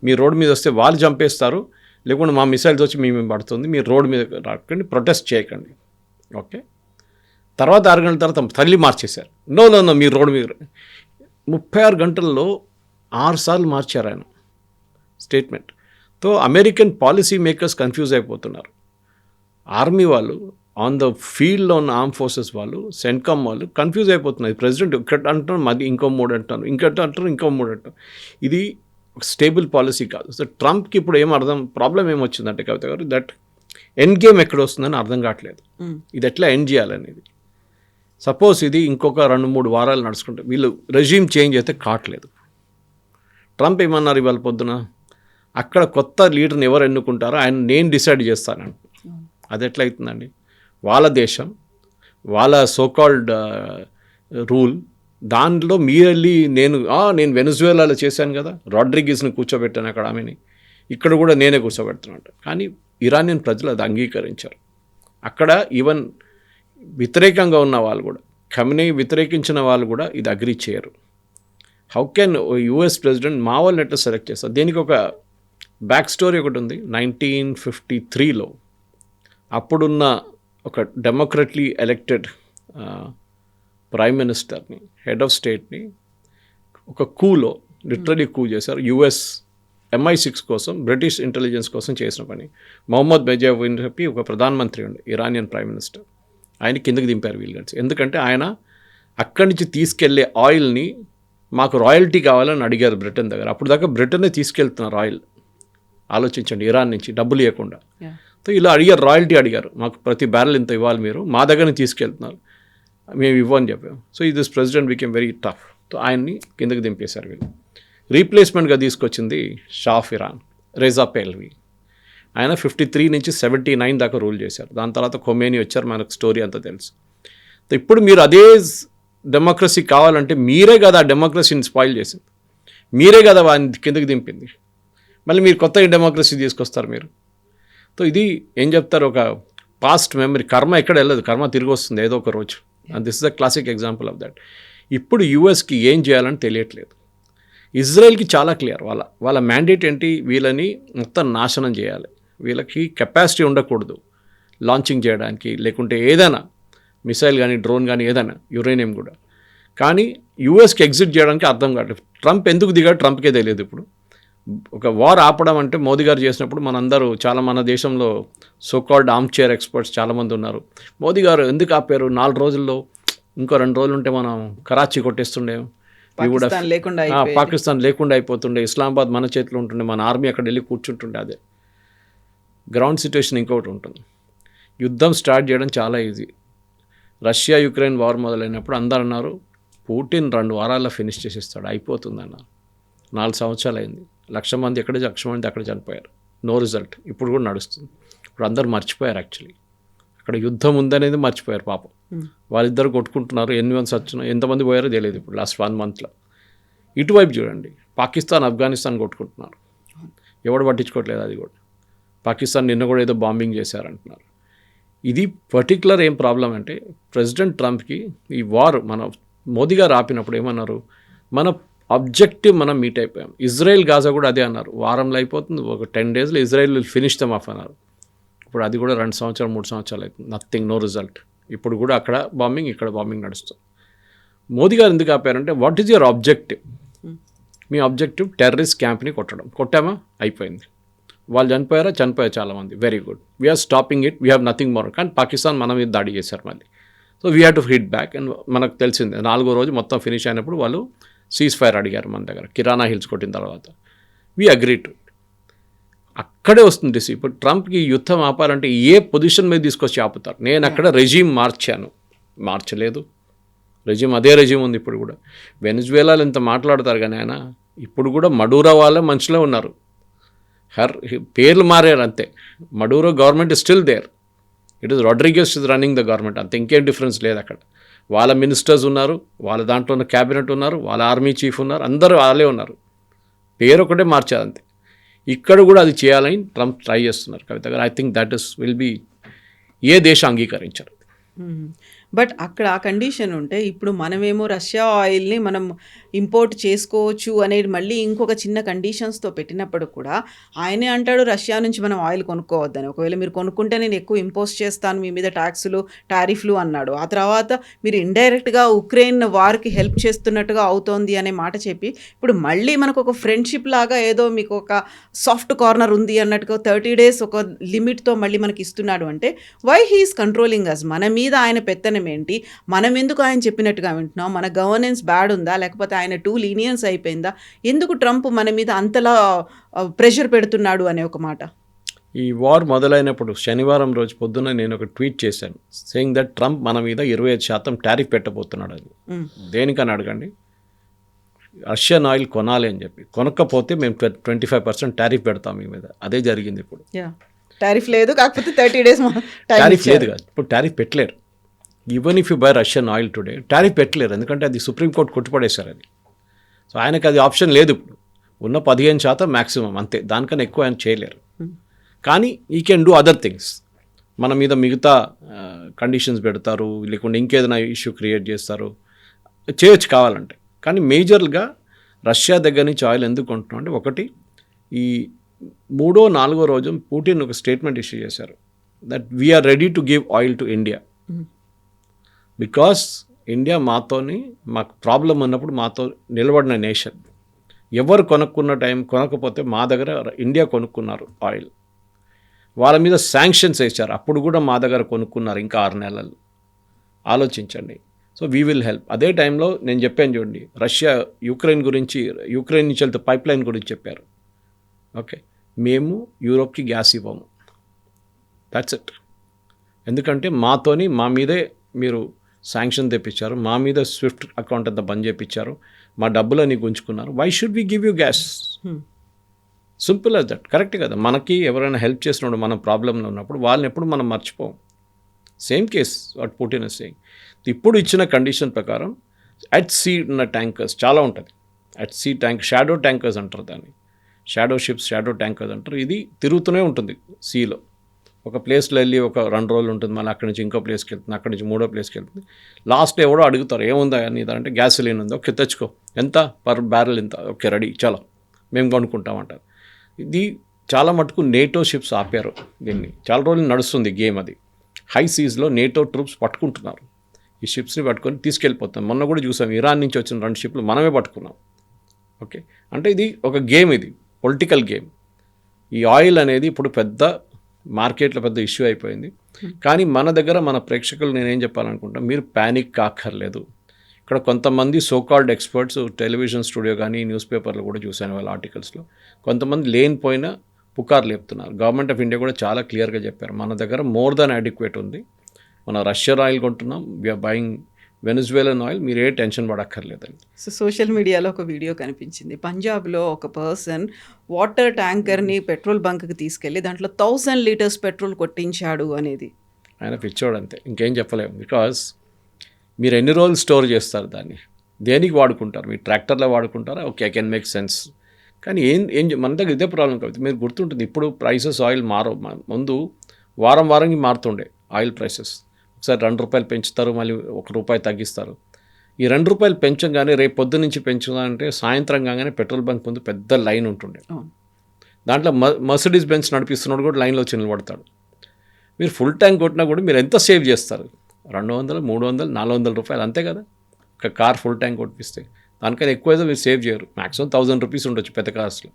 మీరు రోడ్డు మీద వస్తే వాళ్ళు చంపేస్తారు, లేకుంటే మా మిసైల్స్ వచ్చి మేము పడుతుంది, మీరు రోడ్డు మీద రాకండి, ప్రొటెస్ట్ చేయకండి. ఓకే, తర్వాత 6 గంటల తర్వాత తల్లి మార్చేశారు. నో మీరు రోడ్డు మీద 36 గంటల్లో 6 సార్లు మార్చారు ఆయన స్టేట్మెంట్. తో అమెరికన్ పాలసీ మేకర్స్ కన్ఫ్యూజ్ అయిపోతున్నారు. ఆర్మీ వాళ్ళు, ఆన్ ద ఫీల్డ్లో ఉన్న ఆర్మ్ ఫోర్సెస్ వాళ్ళు, సెంట్కామ్ వాళ్ళు కన్ఫ్యూజ్ అయిపోతున్నారు. ప్రెసిడెంట్ ఇక్కడ అంటారు, మాది ఇంకో 3 అంటారు, ఇంకో 3 అంటారు. ఇది స్టేబుల్ పాలసీ కాదు. సో ట్రంప్కి ఇప్పుడు ప్రాబ్లం ఏమొచ్చిందంటే కవిత గారు, దట్ ఎండ్ గేమ్ ఎక్కడ వస్తుందని అర్థం కావట్లేదు. ఇది ఎట్లా ఎండ్ చేయాలనేది. సపోజ్ ఇది ఇంకొక 2-3 వారాలు నడుచుకుంటే వీళ్ళు రెజ్యూమ్ చేంజ్ అయితే కావట్లేదు. ట్రంప్ ఏమన్నారు ఇవాళ పొద్దున, అక్కడ కొత్త లీడర్ని ఎవరు ఎన్నుకుంటారో ఆయన నేను డిసైడ్ చేస్తానండి. అది ఎట్లా అవుతుందండి? వాళ్ళ దేశం, వాళ్ళ సోకాల్డ్ రూల్, దాంట్లో మీరెళ్ళి నేను వెనజువేలాలో చేశాను కదా, రాడ్రిగేజ్ని కూర్చోబెట్టాను అక్కడ, ఆమెని ఇక్కడ కూడా నేనే కూర్చోబెడుతున్నట్టు. కానీ ఇరానియన్ ప్రజలు అది అంగీకరించారు. అక్కడ ఈవెన్ వ్యతిరేకంగా ఉన్న వాళ్ళు కూడా, ఖమెనీ వ్యతిరేకించిన వాళ్ళు కూడా ఇది అగ్రీ చేయరు. హౌ కెన్ US ప్రెసిడెంట్ మా వాళ్ళని ఎట్లా సెలెక్ట్ చేస్తారు? దీనికి ఒక బ్యాక్ స్టోరీ ఒకటి ఉంది. 1953లో అప్పుడున్న ఒక డెమోక్రట్లీ ఎలెక్టెడ్ ప్రైమ్ మినిస్టర్ని, హెడ్ ఆఫ్ స్టేట్ని ఒక కూలో లిటరలీ కూ చేశారు. US MI6 కోసం, బ్రిటిష్ ఇంటెలిజెన్స్ కోసం చేసిన పని. మొహమ్మద్ బెజావ్ అని చెప్పి ఒక ప్రధానమంత్రి ఉండే, ఇరానియన్ ప్రైమ్ మినిస్టర్. ఆయన కిందకి దింపారు వీళ్ళు కలిసి. ఎందుకంటే ఆయన అక్కడి నుంచి తీసుకెళ్లే ఆయిల్ని మాకు రాయల్టీ కావాలని అడిగారు బ్రిటన్ దగ్గర. అప్పుడు దాకా బ్రిటనే తీసుకెళ్తున్నారు ఆయిల్. ఆలోచించండి, ఇరాన్ నుంచి డబ్బులు ఇవ్వకుండా. సో ఇలా అడిగారు, రాయల్టీ అడిగారు, మాకు ప్రతి బ్యారెల్ ఇంత ఇవ్వాలి మీరు, మా దగ్గరనే తీసుకెళ్తున్నారు, మేము ఇవ్వని చెప్పాము. So this president became very tough. So ఆయన్ని కిందకి దింపేశారు వీళ్ళు. రీప్లేస్మెంట్గా తీసుకొచ్చింది షా ఆఫ్ ఇరాన్, రేజా పెహ్లవి. ఆయన 53 నుంచి 79 దాకా రూల్ చేశారు. దాని తర్వాత ఖొమేనీ వచ్చారు, మనకు స్టోరీ అంతా తెలుసు. సో ఇప్పుడు మీరు అదే డెమోక్రసీ కావాలంటే మీరే కదా ఆ డెమోక్రసీని స్పాయిల్ చేసింది, మీరే కదా వాడిని కిందకి దింపింది. మళ్ళీ మీరు కొత్త డెమోక్రసీ తీసుకొస్తారు మీరు. సో ఇది ఏం చెప్తారు, ఒక పాస్ట్ మెమరీ. కర్మ ఎక్కడ వెళ్ళదు, కర్మ తిరిగి వస్తుంది ఏదో ఒక రోజు. And this is the classic example of that. ఇప్పుడు USకి ఏం చేయాలని తెలియట్లేదు. ఇజ్రాయెల్కి చాలా క్లియర్, వాళ్ళ మ్యాండేట్ ఏంటి, వీళ్ళని మొత్తం నాశనం చేయాలి, వీళ్ళకి కెపాసిటీ ఉండకూడదు లాంచింగ్ చేయడానికి, లేకుంటే ఏదైనా మిసైల్ కానీ డ్రోన్ కానీ ఏదైనా, యురేనియం కూడా. కానీ USకి ఎగ్జిట్ చేయడానికి అర్థం కాదు. ట్రంప్ ఎందుకు దిగాడు ట్రంప్కే తెలియదు ఇప్పుడు. ఒక వార్ ఆపడం అంటే మోదీ గారు చేసినప్పుడు మనందరూ మన దేశంలో సోకాల్డ్ ఆర్మ్ చైర్ ఎక్స్పర్ట్స్ చాలామంది ఉన్నారు. మోదీ గారు ఎందుకు ఆపారు, 4 రోజుల్లో ఇంకో 2 రోజులు ఉంటే మనం కరాచీ కొట్టేస్తుండే, పాకిస్తాన్ లేకుండా అయిపోతుండే, ఇస్లామాబాద్ మన చేతిలో ఉంటుండే, మన ఆర్మీ అక్కడ వెళ్ళి కూర్చుంటుండే. అదే గ్రౌండ్ సిచ్యువేషన్ ఇంకొకటి ఉంటుంది. యుద్ధం స్టార్ట్ చేయడం చాలా ఈజీ. రష్యా యుక్రెయిన్ వార్ మొదలైనప్పుడు అందరు అన్నారు పుటిన్ 2 వారాల్లో ఫినిష్ చేసేస్తాడు, అయిపోతుంది అన్నారు. 4 సంవత్సరాలు అయింది. 1,00,000 మంది ఎక్కడ, 1,00,000 మంది అక్కడ చనిపోయారు. No result. ఇప్పుడు కూడా నడుస్తుంది. ఇప్పుడు అందరు మర్చిపోయారు. యాక్చువల్లీ అక్కడ యుద్ధం ఉందనేది మర్చిపోయారు పాపం. వాళ్ళిద్దరు కొట్టుకుంటున్నారు. ఎన్ని మంది వచ్చినా ఎంతమంది పోయారో తెలియదు ఇప్పుడు లాస్ట్ 1 మంత్లో. ఇటువైపు చూడండి, పాకిస్తాన్ ఆఫ్ఘనిస్తాన్ కొట్టుకుంటున్నారు. ఎవడు పట్టించుకోవట్లేదు. అది కూడా పాకిస్తాన్ నిన్న కూడా ఏదో బాంబింగ్ చేశారంటున్నారు. ఇది పర్టికులర్ ఏం ప్రాబ్లం అంటే ప్రెసిడెంట్ ట్రంప్కి ఈ వార్ మన మోదీ గారు ఆపినప్పుడు ఏమన్నారు, మన ఆబ్జెక్టివ్ మనం మీట్ అయిపోయాం. ఇజ్రాయెల్ గాజా కూడా అదే అన్నారు, వారంలో అయిపోతుంది, ఒక 10 డేస్లో Israel will finish them of అన్నారు. ఇప్పుడు అది కూడా 2 సంవత్సరాలు 3 సంవత్సరాలు అవుతుంది, నథింగ్, నో రిజల్ట్. ఇప్పుడు కూడా అక్కడ బాంబింగ్, ఇక్కడ బాంబింగ్ నడుస్తుంది. మోదీ గారు ఎందుకు ఆపారంటే వాట్ ఈజ్ యువర్ ఆబ్జెక్టివ్? మీ ఆబ్జెక్టివ్ టెర్రరిస్ట్ క్యాంప్ని కొట్టడం. కొట్టామా, అయిపోయింది. వాళ్ళు చనిపోయారు చాలామంది, very good, we're stopping it, we have nothing more. కానీ పాకిస్తాన్ మన మీద దాడి చేశారు మళ్ళీ. So we have to hit back. And మనకు తెలిసిందే 4వ రోజు మొత్తం ఫినిష్ అయినప్పుడు వాళ్ళు సీజ్ ఫైర్ అడిగారు మన దగ్గర, కిరాణా హిల్స్ కొట్టిన తర్వాత. We agree to. అక్కడే వస్తుంది. ఇప్పుడు ట్రంప్కి యుద్ధం ఆపాలంటే ఏ పొజిషన్ మీద తీసుకొచ్చి ఆపుతారు? నేను అక్కడ రెజీమ్ మార్చలేదు. రెజీమ్ అదే రెజీమ్ ఉంది ఇప్పుడు కూడా. వెనిజువేలాలో ఇంత మాట్లాడతారు కానీ ఆయన ఇప్పుడు కూడా మడూరో వాళ్ళ మనుషులే ఉన్నారు. పేర్లు మారారు అంతే. Maduro government is still there. It is Rodriguez is running the government. అంత ఇంకేం డిఫరెన్స్ లేదు అక్కడ. వాళ్ళ మినిస్టర్స్ ఉన్నారు, వాళ్ళ దాంట్లో ఉన్న క్యాబినెట్ ఉన్నారు, వాళ్ళ ఆర్మీ చీఫ్ ఉన్నారు, అందరూ వాళ్ళే ఉన్నారు. పేరు ఒకటే మార్చారు అంతే. ఇక్కడ కూడా అది చేయాలని ట్రంప్ ట్రై చేస్తున్నారు Kavitha garu. I think that is will be, ఏ దేశం అంగీకరించారు. బట్ అక్కడ ఆ కండిషన్ ఉంటే ఇప్పుడు మనమేమో రష్యా ఆయిల్ని మనం ఇంపోర్ట్ చేసుకోవచ్చు అనేది మళ్ళీ ఇంకొక చిన్న కండిషన్స్తో పెట్టినప్పుడు కూడా ఆయనే అంటాడు రష్యా నుంచి మనం ఆయిల్ కొనుక్కోవద్దని. ఒకవేళ మీరు కొనుక్కుంటే నేను ఎక్కువ ఇంపోజ్ చేస్తాను మీ మీద ట్యాక్సులు, టారిఫ్లు అన్నాడు. ఆ తర్వాత మీరు ఇండైరెక్ట్గా ఉక్రెయిన్ వార్కి హెల్ప్ చేస్తున్నట్టుగా అవుతోంది అనే మాట చెప్పి ఇప్పుడు మళ్ళీ మనకు ఒక ఫ్రెండ్షిప్ లాగా ఏదో మీకు ఒక సాఫ్ట్ కార్నర్ ఉంది అన్నట్టుగా 30 days ఒక లిమిట్తో మళ్ళీ మనకి ఇస్తున్నాడు అంటే వై హీఈస్ కంట్రోలింగ్ అస్? మన మీద ఆయన పెత్తనం ఏంటి? మనం ఎందుకు ఆయన చెప్పినట్టుగా వింటున్నాం? మన గవర్నెన్స్ బ్యాడ్ ఉందా, లేకపోతే ఆయన టూ లీనియన్స్ అయిపోయిందా? ఎందుకు ట్రంప్ మన మీద అంతలా ప్రెషర్ పెడుతున్నాడు అనే ఒక మాట. ఈ వార్ మొదలైనప్పుడు శనివారం రోజు పొద్దున్న నేను ఒక ట్వీట్ చేశాను, సేయింగ్ దట్ ట్రంప్ మన మీద 25% టారిఫ్ పెట్టబోతున్నాడు. అది దేనికని అడగండి, రష్యన్ ఆయిల్ కొనాలి అని చెప్పి. కొనకపోతే మేము 25% టారిఫ్ పెడతాం మీ మీద. అదే జరిగింది. ఇప్పుడు టారిఫ్ లేదు, కాకపోతే 30 days టారిఫ్ లేదు కాదు, ఇప్పుడు టారిఫ్ పెట్టలేరు. Even if you by Russian oil today tariff పెట్టలేరు, ఎందుకంటే అది సుప్రీంకోర్టు కొట్టుపడేశారు అది. సో ఆయనకు అది ఆప్షన్ లేదు. ఇప్పుడు ఉన్న 15% మ్యాక్సిమం, అంతే, దానికన్నా ఎక్కువ ఆయన చేయలేరు. కానీ ఈ కెన్ డూ అదర్ థింగ్స్. మన మీద మిగతా కండిషన్స్ పెడతారు, లేకుంటే ఇంకేదైనా ఇష్యూ క్రియేట్ చేస్తారు, చేయొచ్చు కావాలంటే. కానీ మేజర్గా రష్యా దగ్గర నుంచి ఆయిల్ ఎందుకు కొంటున్నాం అంటే, ఒకటి, ఈ 3వ 4వ రోజు పుటిన్ ఒక స్టేట్మెంట్ ఇష్యూ చేశారు that we are ready to give oil to India because India మాకు ప్రాబ్లం ఉన్నప్పుడు మాతో నిలబడిన నేషన్. ఎవరు కొనకపోతే మా దగ్గర ఇండియా కొనుక్కున్నారు ఆయిల్. వాళ్ళ మీద శాంక్షన్స్ వేశారు, అప్పుడు కూడా మా దగ్గర కొనుక్కున్నారు ఇంకా 6 నెలలు. ఆలోచించండి. So we will help. అదే టైంలో నేను చెప్పాను చూడండి, యుక్రెయిన్ నుంచి వెళ్తే పైప్ లైన్ గురించి చెప్పారు. ఓకే, మేము యూరోప్కి గ్యాస్ ఇవ్వము, దట్స్ ఇట్. ఎందుకంటే మా మీదే మీరు శాంక్షన్ తెప్పించారు, మా మీద స్విఫ్ట్ అకౌంట్ అంతా బంద్ చేయించారు, మా డబ్బులని గుంజుకున్నారు. Why should we give you gas? Simple as that. Correct కదా? మనకి ఎవరైనా హెల్ప్ చేసినప్పుడు, మనం ప్రాబ్లంలో ఉన్నప్పుడు వాళ్ళని ఎప్పుడు మనం మర్చిపోం. Same case what Putin is saying. ఇప్పుడు ఇచ్చిన కండిషన్ ప్రకారం అట్ సీ ఉన్న ట్యాంకర్స్ చాలా ఉంటుంది. అట్ సీ షాడో ట్యాంకర్స్ అంటారు దాన్ని, షాడో షిప్స్, షాడో ట్యాంకర్స్ అంటారు. ఇది తిరుగుతూనే ఉంటుంది సీలో. ఒక ప్లేస్లో వెళ్ళి ఒక 2 రోజులు ఉంటుంది, మళ్ళీ అక్కడి నుంచి ఇంకో ప్లేస్కి వెళ్తుంది, అక్కడి నుంచి 3వ ప్లేస్కి వెళ్తుంది. లాస్ట్లో ఎవడో అడుగుతారు, ఏముందా అని, అంటే గ్యాసోలిన్ ఉందా, ఓకే తెచ్చుకో, ఎంత పర్ బ్యారెల్ ఇంత, ఓకే రెడీ, చాలా మేము కొనుక్కుంటామంటారు. ఇది చాలా మటుకు నేటో షిప్స్ ఆపారు దీన్ని. చాలా రోజులు నడుస్తుంది గేమ్ అది. హై సీజ్లో నేటో ట్రూప్స్ పట్టుకుంటున్నారు, ఈ షిప్స్ని పట్టుకొని తీసుకెళ్ళిపోతాం. మొన్న కూడా చూసాం, ఇరాన్ నుంచి వచ్చిన 2 షిప్లు మనమే పట్టుకున్నాం. ఓకే, అంటే ఇది ఒక గేమ్. ఇది పొలిటికల్ గేమ్. ఈ ఆయిల్ అనేది ఇప్పుడు పెద్ద మార్కెట్లో పెద్ద ఇష్యూ అయిపోయింది. కానీ మన దగ్గర మన ప్రేక్షకులు నేనేం చెప్పాలనుకుంటా, మీరు ప్యానిక్ కాక్కర్లేదు. ఇక్కడ కొంతమంది సోకాల్డ్ ఎక్స్పర్ట్స్ టెలివిజన్ స్టూడియో కానీ న్యూస్ పేపర్లో కూడా చూశాను వాళ్ళ ఆర్టికల్స్లో, కొంతమంది లేనిపోయిన పుకార్లు చెప్తున్నారు. గవర్నమెంట్ ఆఫ్ ఇండియా కూడా చాలా క్లియర్గా చెప్పారు, మన దగ్గర మోర్ దాన్ అడిక్వేట్ ఉంది, మనం రష్యన్ ఆయిల్ కొంటున్నాం, వీఆర్ బయింగ్ వెనిజువేలన్ ఆయిల్, మీరు ఏ టెన్షన్ పడక్కర్లేదని. సో సోషల్ మీడియాలో ఒక వీడియో కనిపించింది. పంజాబ్లో ఒక పర్సన్ వాటర్ ట్యాంకర్ని పెట్రోల్ బంక్కి తీసుకెళ్ళి దాంట్లో 1000 లీటర్స్ పెట్రోల్ కొట్టించాడు అనేది. ఆయన పిచ్చోడు అంతే, ఇంకేం చెప్పలేము. బికాజ్ మీరు ఎన్ని రోజులు స్టోర్ చేస్తారు దాన్ని, దేనికి వాడుకుంటారు? మీరు ట్రాక్టర్లో వాడుకుంటారా? Okay, I can make sense. కానీ ఏం మన దగ్గర ఇదే ప్రాబ్లం కాబట్టి మీరు గుర్తుంటుంది, ఇప్పుడు ప్రైసెస్ ఆయిల్ ముందు వారంకి మారుతుండే ఆయిల్ ప్రైసెస్. ఒకసారి ₹2 పెంచుతారు, మళ్ళీ ₹1 తగ్గిస్తారు. ఈ ₹2 పెంచగానే రేపు పొద్దు నుంచి పెంచుదామంటే సాయంత్రం కాగానే పెట్రోల్ బంక్ ముందు పెద్ద లైన్ ఉంటుండే. దాంట్లో మర్సిడీస్ బెంజ్ నడిపిస్తున్నాడు కూడా లైన్లో వచ్చి నిలబడతాడు. మీరు ఫుల్ ట్యాంక్ కొట్టినా కూడా మీరు ఎంత సేవ్ చేస్తారు? $200, $300, $400 అంతే కదా. ఒక కార్ ఫుల్ ట్యాంక్ కొట్టిస్తే దానికైనా ఎక్కువ ఏదో మీరు సేవ్ చేయరు. మ్యాక్సిమం ₹1000 ఉండొచ్చు పెద్ద కార్స్లో.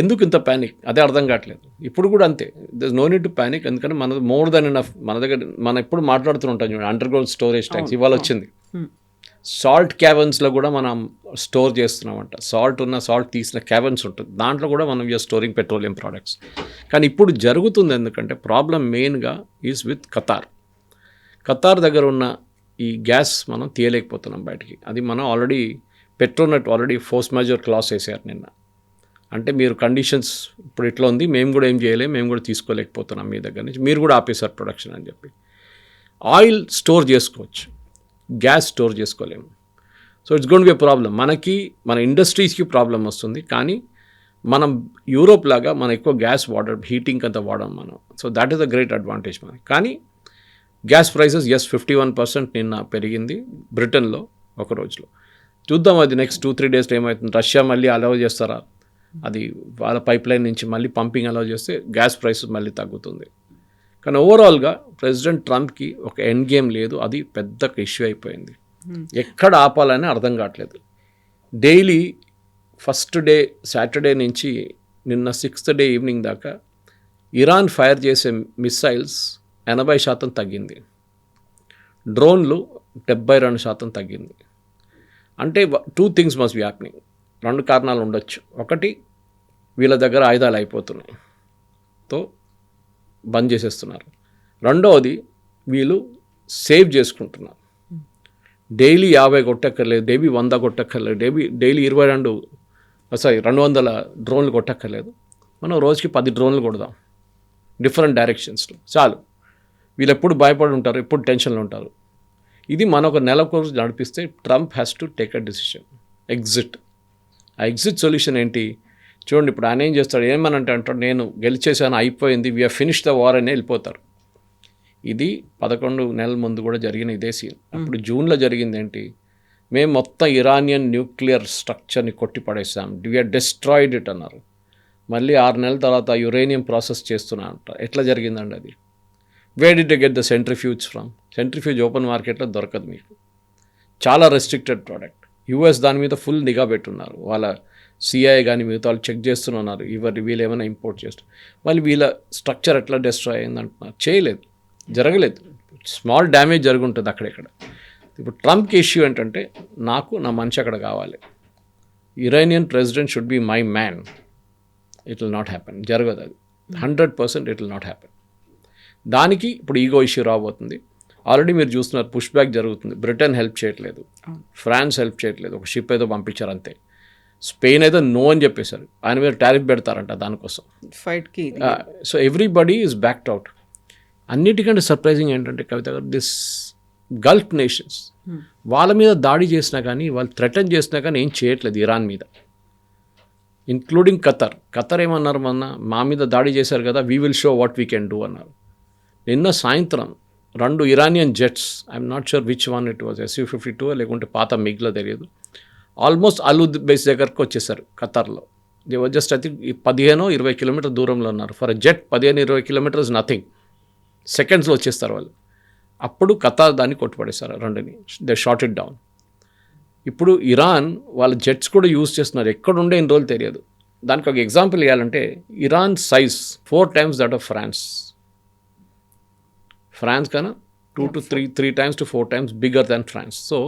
ఎందుకు ఇంత ప్యానిక్? అదే అర్థం కావట్లేదు. ఇప్పుడు కూడా అంతే, there no need to panic. ఎందుకంటే మనది మోర్ దాన్ ఎనఫ్. మన దగ్గర మనం ఎప్పుడు మాట్లాడుతూ ఉంటాం చూడండి, అండర్ గ్రౌండ్ స్టోరేజ్ ట్యాంక్స్ ఇవాళ వచ్చింది. సాల్ట్ క్యావెన్స్లో కూడా మనం స్టోర్ చేస్తున్నామంట. సాల్ట్ తీసిన క్యావెన్స్ ఉంటుంది, దాంట్లో కూడా మనం యూఆర్ స్టోరింగ్ పెట్రోలియం ప్రోడక్ట్స్. కానీ ఇప్పుడు జరుగుతుంది ఎందుకంటే ప్రాబ్లం మెయిన్గా ఈజ్ విత్ ఖతార్ దగ్గర ఉన్న ఈ గ్యాస్ మనం తీయలేకపోతున్నాం బయటికి. అది మనం already Petronet force major class వేసారు నిన్న. అంటే మీరు కండిషన్స్ ఇప్పుడు ఇట్లా ఉంది, మేము కూడా ఏం చేయలేము, మేము కూడా తీసుకోలేకపోతున్నాం మీ దగ్గర నుంచి, మీరు కూడా ఆపేశారు ప్రొడక్షన్ అని చెప్పి. ఆయిల్ స్టోర్ చేసుకోవచ్చు, గ్యాస్ స్టోర్ చేసుకోలేము. So it's gonna be a problem. మన ఇండస్ట్రీస్కి ప్రాబ్లం వస్తుంది. కానీ మనం యూరోప్ లాగా మనం ఎక్కువ గ్యాస్ హీటింగ్ అంతా వాడడం మనం. So that is a great advantage మనకి. కానీ గ్యాస్ ప్రైసెస్ 51% నిన్న పెరిగింది బ్రిటన్లో ఒక రోజులో. చూద్దాం అది నెక్స్ట్ 2-3 డేస్లో ఏమవుతుంది. రష్యా మళ్ళీ అలౌ చేస్తారా, అది వాళ్ళ పైప్ లైన్ నుంచి మళ్ళీ పంపింగ్ అలౌ చేస్తే గ్యాస్ ప్రైసెస్ మళ్ళీ తగ్గుతుంది. కానీ ఓవరాల్గా ప్రెసిడెంట్ ట్రంప్కి ఒక ఎండ్ గేమ్ లేదు, అది పెద్ద ఇష్యూ అయిపోయింది. ఎక్కడ ఆపాలని అర్థం కావట్లేదు. డైలీ ఫస్ట్ డే సాటర్డే నుంచి నిన్న 6th డే ఈవినింగ్ దాకా ఇరాన్ ఫైర్ చేసే మిస్సైల్స్ 80% తగ్గింది, డ్రోన్లు 72% తగ్గింది. అంటే 2 things మస్ట్ బి హ్యాపెనింగ్. 2 కారణాలు ఉండొచ్చు. ఒకటి, వీళ్ళ దగ్గర ఆయుధాలు అయిపోతున్నాయి, తో బంద్ చేసేస్తున్నారు. రెండవది, వీళ్ళు సేవ్ చేసుకుంటున్నారు. డైలీ 50 కొట్టక్కర్లేదు, డైలీ 100 కొట్టక్కర్లేదు, డైలీ 200 డ్రోన్లు కొట్టక్కర్లేదు. మనం రోజుకి 10 డ్రోన్లు కొడదాం డిఫరెంట్ డైరెక్షన్స్లో, చాలు. వీళ్ళు ఎప్పుడు భయపడి ఉంటారు, ఎప్పుడు టెన్షన్లో ఉంటారు. ఇది మనం ఒక నెల కోర్సు నడిపిస్తే Trump has to take a decision, exit. ఆ ఎగ్జిట్ సొల్యూషన్ ఏంటి చూడండి. ఇప్పుడు ఆయన ఏం చేస్తాడు, ఏమనంటే అంటాడు, నేను గెలిచేసాను, అయిపోయింది, వీఆర్ ఫినిష్ ద వార్ అని వెళ్ళిపోతారు. ఇది 11 నెలల ముందు కూడా జరిగిన ఇదే సీన్. అప్పుడు జూన్లో జరిగింది ఏంటి, మేము మొత్తం ఇరానియన్ న్యూక్లియర్ స్ట్రక్చర్ని కొట్టి పడేసాం, వీఆర్ డిస్ట్రాయిడ్ ఇట్ అన్నారు. మళ్ళీ 6 నెలల తర్వాత యురేనియం ప్రాసెస్ చేస్తున్నా అంట. ఎట్లా జరిగిందండి అది? Where did get the centrifuge from? Centrifuge open మార్కెట్లో దొరకదు మీకు, చాలా రెస్ట్రిక్టెడ్ ప్రోడక్ట్. యూఎస్ దాని మీద ఫుల్ నిఘా పెట్టున్నారు, వాళ్ళ సిఐఏ కానీ మిగతా వాళ్ళు చెక్ చేస్తున్నారు, వీళ్ళు ఏమైనా ఇంపోర్ట్ చేస్తారు. మళ్ళీ వీళ్ళ స్ట్రక్చర్ ఎట్లా డిస్ట్రాయ్ అయిందంటున్నారు, చేయలేదు, జరగలేదు. స్మాల్ డ్యామేజ్ జరుగుంటుంది అక్కడెక్కడ. ఇప్పుడు ట్రంప్కి ఇష్యూ ఏంటంటే, నా మనిషి అక్కడ కావాలి, Iranian president should be my man. It will not happen, జరగదు అది. 100% ఇట్ విల్ నాట్ హ్యాపెన్. దానికి ఇప్పుడు ఈగో ఇష్యూ రాబోతుంది. ఆల్రెడీ మీరు చూస్తున్నారు, పుష్ బ్యాక్ జరుగుతుంది. బ్రిటన్ హెల్ప్ చేయట్లేదు, ఫ్రాన్స్ హెల్ప్ చేయట్లేదు, ఒక షిప్ ఏదో పంపించారు అంతే. స్పెయిన్ అయితే నో అని చెప్పేశారు, ఆయన మీద టారిఫ్ పెడతారంట దానికోసం ఫైట్కి. So everybody is backed out. అన్నిటికంటే సర్ప్రైజింగ్ ఏంటంటే కవిత గారు, దిస్ గల్ఫ్ నేషన్స్ వాళ్ళ మీద దాడి చేసినా కానీ, వాళ్ళు థ్రెటన్ చేసినా కానీ ఏం చేయట్లేదు ఇరాన్ మీద, ఇంక్లూడింగ్ ఖతర్ ఏమన్నారు, మా మీద దాడి చేశారు కదా, we will show what we can do అన్నారు. నిన్న సాయంత్రం 2 Iranian jets, I'm not sure which one it was, SU-52 లేకుంటే పాత మిగ్లో తెలియదు, ఆల్మోస్ట్ అలూద్ బేస్ దగ్గరకు వచ్చేసారు ఖతార్లో. They was just I think 15-20 kilometre దూరంలో ఉన్నారు. For a jet 15-20 kilometres nothing, సెకండ్స్లో వచ్చేస్తారు వాళ్ళు. అప్పుడు ఖతార్ దాన్ని కొట్టుపడేశారు 2ని, దే షాట్ ఇట్ డౌన్. ఇప్పుడు ఇరాన్ వాళ్ళ జెట్స్ కూడా యూజ్ చేస్తున్నారు, ఎక్కడుండే ఇన్ని రోజులు తెలియదు. దానికి ఒక ఎగ్జాంపుల్ ఇవ్వాలంటే Iran size 4 times that of France కన్నా 2 to 3 times to 4 times bigger than France. So